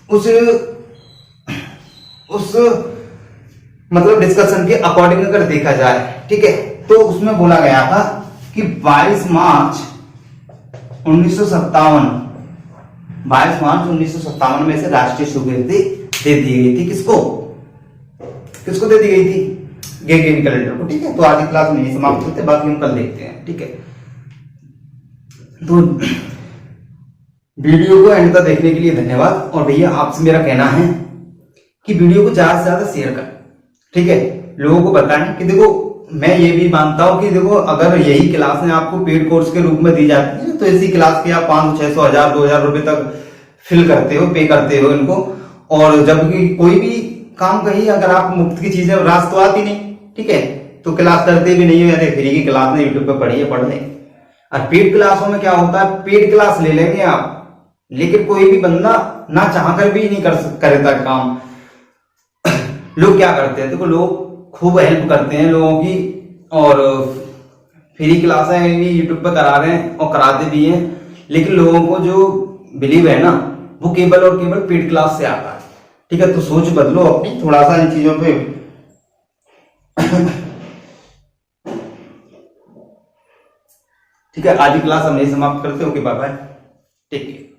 उस मतलब डिस्कशन के अकॉर्डिंग अगर देखा जाए, ठीक है, तो उसमें बोला गया था कि 22 मार्च 1957 22 मार्च 1957 में से राष्ट्रीय स्वीकृति दे दी गई थी। किसको किसको दे दी गई थी? ग्रेगोरियन कैलेंडर को। ठीक है, तो आज की क्लास में यही समाप्त करते हैं, बाकी हम कल देखते हैं। ठीक है, तो वीडियो को एंड तक देखने के लिए धन्यवाद। और भैया आपसे मेरा कहना है कि वीडियो को ज्यादा से ज्यादा शेयर कर, ठीक है, लोगों को बताएं कि देखो मैं ये भी मानता हूं कि देखो अगर यही क्लासें आपको पेड कोर्स के रूप में दी जाती है तो इसी क्लास के आप 500, 600, 1000, 2000 रुपए तक फिल करते हो, पे करते हो इनको। और जबकि कोई भी काम कहीं अगर आप मुफ्त की चीजें रास तो आती नहीं, ठीक है, तो क्लास करते भी नहीं हो, या फ्री की क्लास ने यूट्यूब पे पढ़ी है, पढ़ लें। और पेड क्लासों में क्या होता है, पेड क्लास ले लेंगे आप, लेकिन कोई भी बंदा ना चाहकर भी नहीं करता काम। लोग क्या करते हैं, देखो लोग खूब हेल्प करते हैं लोगों की, और फ्री क्लासें भी यूट्यूब पे करा रहे हैं और कराते भी हैं, लेकिन लोगों को जो बिलीव है ना वो केवल और केवल पेड क्लास से आता है। ठीक है, तो सोच बदलो अपनी थोड़ा सा इन चीजों पे। ठीक है, आज की क्लास हम नहीं समाप्त करते। Okay, bye bye, take care.